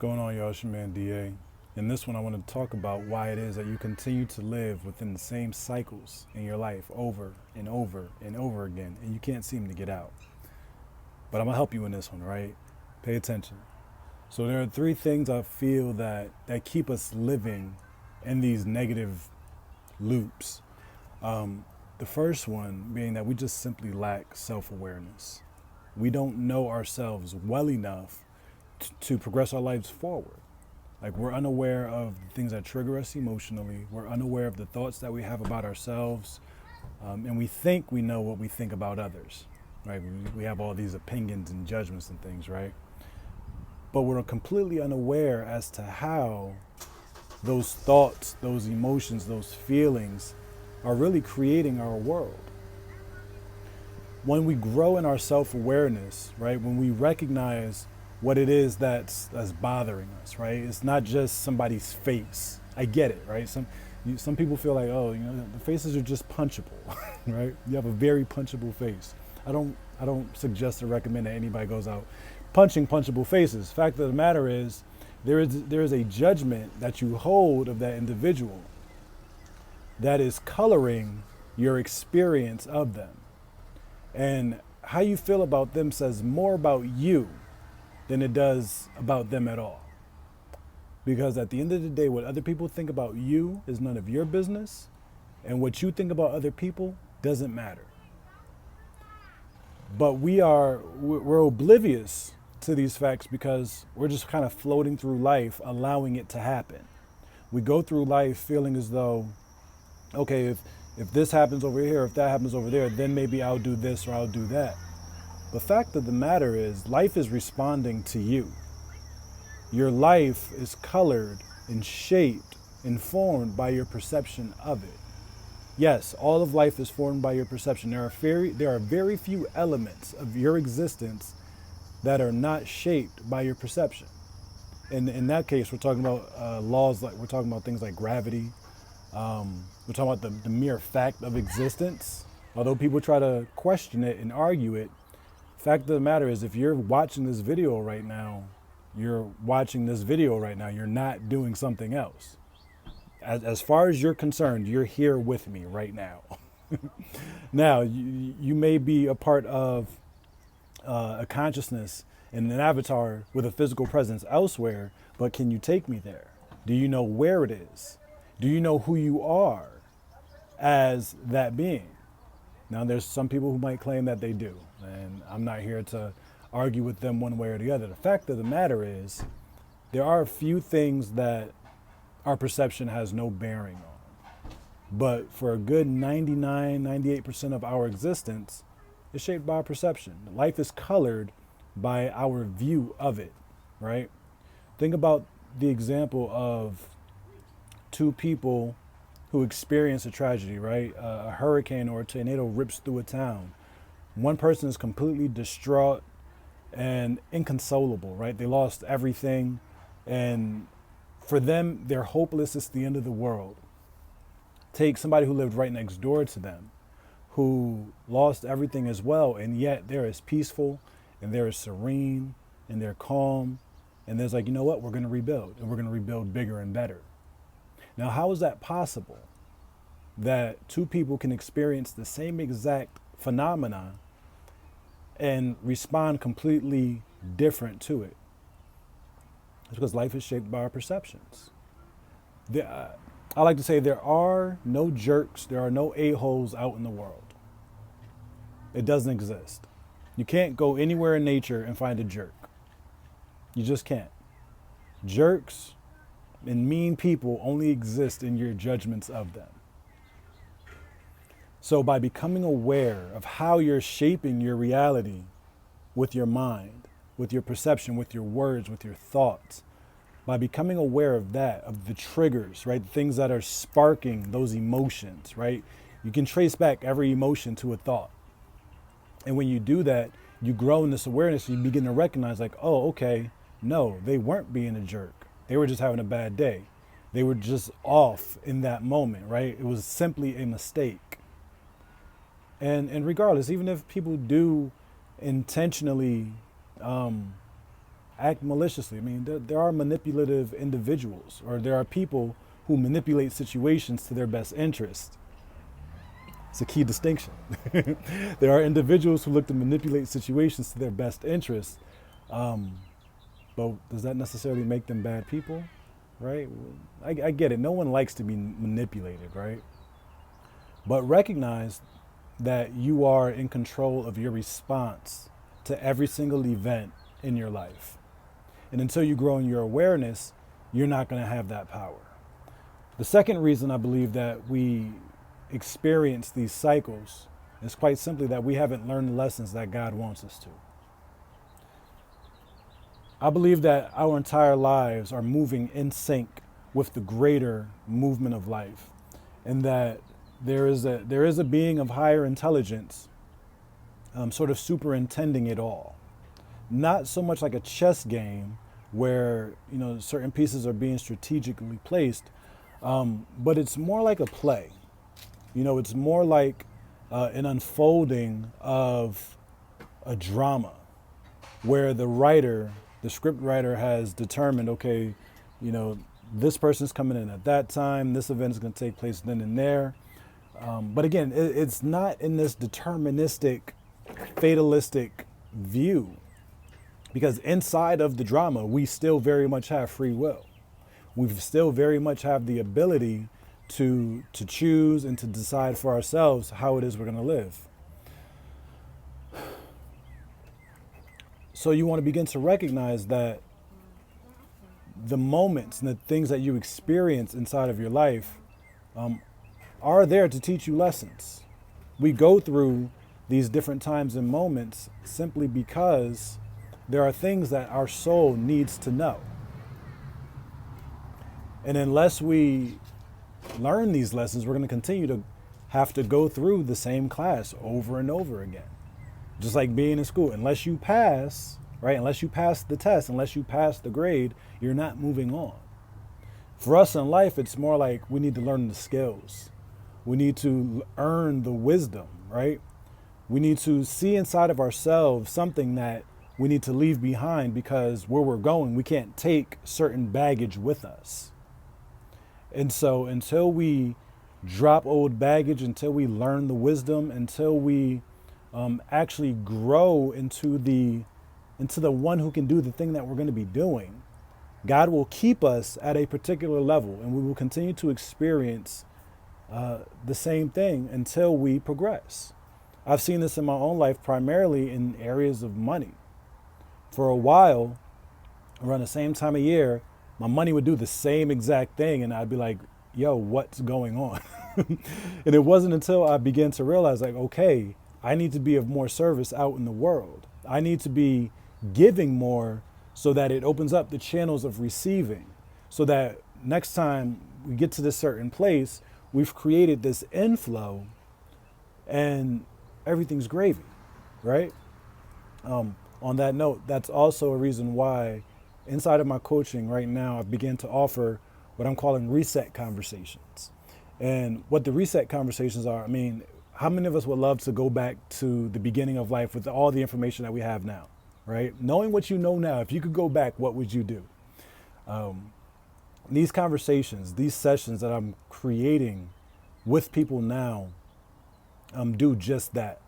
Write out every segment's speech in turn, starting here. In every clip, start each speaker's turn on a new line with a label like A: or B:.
A: going on, y'all? It's your man DA. In this one, I want to talk about why it is that you continue to live within the same cycles in your life over and over and over again, and you can't seem to get out. But I'm gonna help you in this one, right? Pay attention. So there are three things I feel that keep us living in these negative loops. The first one being that we just simply lack self-awareness. We don't know ourselves well enough to progress our lives forward. Like, we're unaware of the things that trigger us emotionally. We're unaware of the thoughts that we have about ourselves. And we think we know what we think about others, right? We have all these opinions and judgments and things, right? But we're completely unaware as to how those thoughts, those emotions, those feelings are really creating our world. When we grow in our self-awareness, right, when we recognize what it is that's bothering us, right? It's not just somebody's face. I get it, right? Some people feel like, oh, the faces are just punchable, right? You have a very punchable face. I don't suggest or recommend that anybody goes out punching punchable faces. Fact of the matter is, there is a judgment that you hold of that individual that is coloring your experience of them. And how you feel about them says more about you than it does about them at all. Because at the end of the day, what other people think about you is none of your business, and what you think about other people doesn't matter. But we're oblivious to these facts because we're just kind of floating through life, allowing it to happen. We go through life feeling as though, okay, if this happens over here, if that happens over there, then maybe I'll do this or I'll do that. The fact of the matter is, life is responding to you. Your life is colored and shaped and formed by your perception of it. Yes, all of life is formed by your perception. There are very few elements of your existence that are not shaped by your perception. And in that case, we're talking about laws, like we're talking about things like gravity. We're talking about the mere fact of existence. Although people try to question it and argue it, fact of the matter is, if you're watching this video right now, you're not doing something else. As far as you're concerned, you're here with me right now. Now, you may be a part of a consciousness and an avatar with a physical presence elsewhere, but can you take me there? Do you know where it is? Do you know who you are as that being? Now, there's some people who might claim that they do, and I'm not here to argue with them one way or the other. The fact of the matter is, there are a few things that our perception has no bearing on. But for a good 99, 98% of our existence is shaped by our perception. Life is colored by our view of it, right? Think about the example of two people who experience a tragedy, right? A hurricane or a tornado rips through a town. One person is completely distraught and inconsolable, right? They lost everything, and for them, they're hopeless. It's the end of the world. Take somebody who lived right next door to them, who lost everything as well, and yet they're as peaceful, and they're as serene, and they're calm, and there's like, you know what? We're going to rebuild, and we're going to rebuild bigger and better. Now, how is that possible that two people can experience the same exact phenomena and respond completely different to it? It's because life is shaped by our perceptions. I like to say there are no jerks, there are no a-holes out in the world. It doesn't exist. You can't go anywhere in nature and find a jerk. You just can't. Jerks and mean people only exist in your judgments of them. So by becoming aware of how you're shaping your reality with your mind, with your perception, with your words, with your thoughts, by becoming aware of that, of the triggers, right? The things that are sparking those emotions, right? You can trace back every emotion to a thought. And when you do that, you grow in this awareness, you begin to recognize like, oh, okay, no, they weren't being a jerk. They were just having a bad day. They were just off in that moment, right? It was simply a mistake. And regardless, even if people do intentionally act maliciously. I mean, there are manipulative individuals, or there are people who manipulate situations to their best interest. It's a key distinction. There are individuals who look to manipulate situations to their best interest, but does that necessarily make them bad people, right? I get it. No one likes to be manipulated, right? But recognize that you are in control of your response to every single event in your life. And until you grow in your awareness, you're not going to have that power. The second reason I believe that we experience these cycles is quite simply that we haven't learned the lessons that God wants us to. I believe that our entire lives are moving in sync with the greater movement of life, and that there is a being of higher intelligence sort of superintending it all. Not so much like a chess game where certain pieces are being strategically placed, but it's more like a play. It's more like an unfolding of a drama where the script writer has determined, okay, this person's coming in at that time, this event is going to take place then and there. But again, it's not in this deterministic, fatalistic view, because inside of the drama, we still very much have free will. We still very much have the ability to choose and to decide for ourselves how it is we're going to live. So you want to begin to recognize that the moments and the things that you experience inside of your life are there to teach you lessons. We go through these different times and moments simply because there are things that our soul needs to know. And unless we learn these lessons, we're going to continue to have to go through the same class over and over again. Just like being in school, unless you pass, right? Unless you pass the test, unless you pass the grade, you're not moving on. For us in life, it's more like we need to learn the skills. We need to earn the wisdom, right? We need to see inside of ourselves something that we need to leave behind, because where we're going, we can't take certain baggage with us. And so until we drop old baggage, until we learn the wisdom, until we actually grow into the one who can do the thing that we're going to be doing, God will keep us at a particular level, and we will continue to experience the same thing until we progress. I've seen this in my own life, primarily in areas of money. For a while, around the same time of year, my money would do the same exact thing, and I'd be like, yo, what's going on? And it wasn't until I began to realize, like, okay, I need to be of more service out in the world. I need to be giving more so that it opens up the channels of receiving, so that next time we get to this certain place, we've created this inflow and everything's gravy, right? On that note, that's also a reason why inside of my coaching right now, I began to offer what I'm calling reset conversations. And what the reset conversations are, I mean, how many of us would love to go back to the beginning of life with all the information that we have now, right? Knowing what you know now, if you could go back, what would you do? These conversations, these sessions that I'm creating with people now do just that.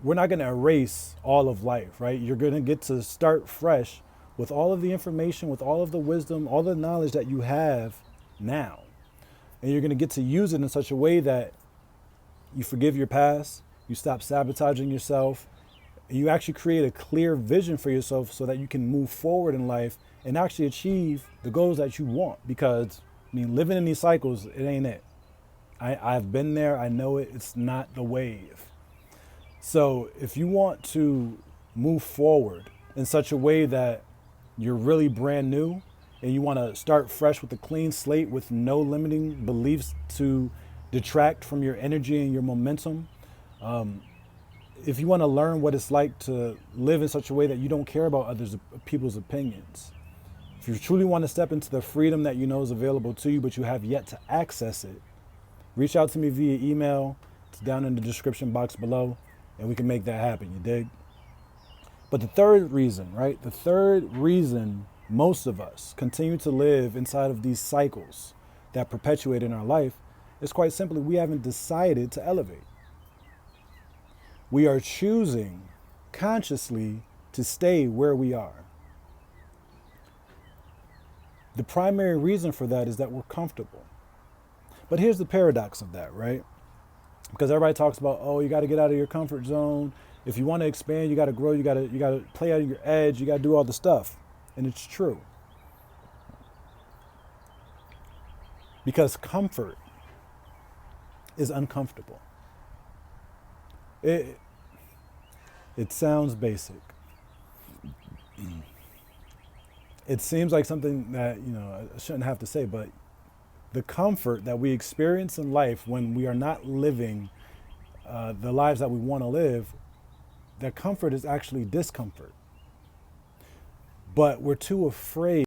A: We're not going to erase all of life, right? You're going to get to start fresh with all of the information, with all of the wisdom, all the knowledge that you have now. And you're going to get to use it in such a way that you forgive your past, you stop sabotaging yourself, and you actually create a clear vision for yourself so that you can move forward in life and actually achieve the goals that you want. Because, I mean, living in these cycles, it ain't it. I've been there, I know it, it's not the wave. So if you want to move forward in such a way that you're really brand new and you want to start fresh with a clean slate with no limiting beliefs to detract from your energy and your momentum, if you want to learn what it's like to live in such a way that you don't care about people's opinions, if you truly want to step into the freedom that you know is available to you but you have yet to access it, reach out to me via email. It's down in the description box below, and we can make that happen, you dig? But the third reason, right? The third reason most of us continue to live inside of these cycles that perpetuate in our life is quite simply we haven't decided to elevate. We are choosing consciously to stay where we are. The primary reason for that is that we're comfortable. But here's the paradox of that, right? Because everybody talks about, oh, you got to get out of your comfort zone. If you want to expand, you got to grow. You got to play out of your edge. You got to do all the stuff, and it's true. Because comfort is uncomfortable. It sounds basic. It seems like something that I shouldn't have to say, but the comfort that we experience in life when we are not living the lives that we want to live, that comfort is actually discomfort. But we're too afraid